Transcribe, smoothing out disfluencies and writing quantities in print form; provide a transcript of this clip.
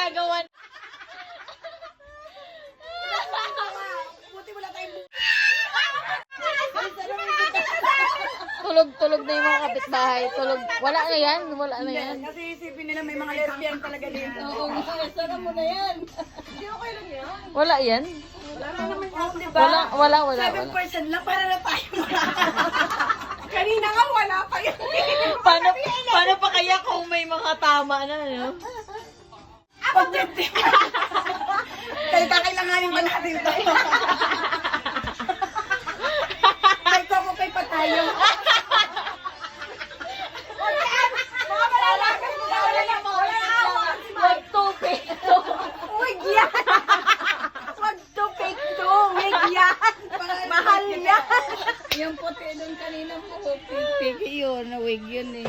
ginagawa. Buti wala tayong Tulog na yung mga kapitbahay. Tulog. Wala na yan. Wala na yan. Kasi isipin nila may mga lesbian talaga dito. Oo, sana mo na yan. Hindi okay lang yan. Wala yan. Wala naman yan, di ba? Wala. 7% lang para na tayo. Kanina nga wala pa yun. Paano pa kaya kung may mga tama na, no? Objective. Kaya kakailanganin ba natin ito? May kokopay pa tayo.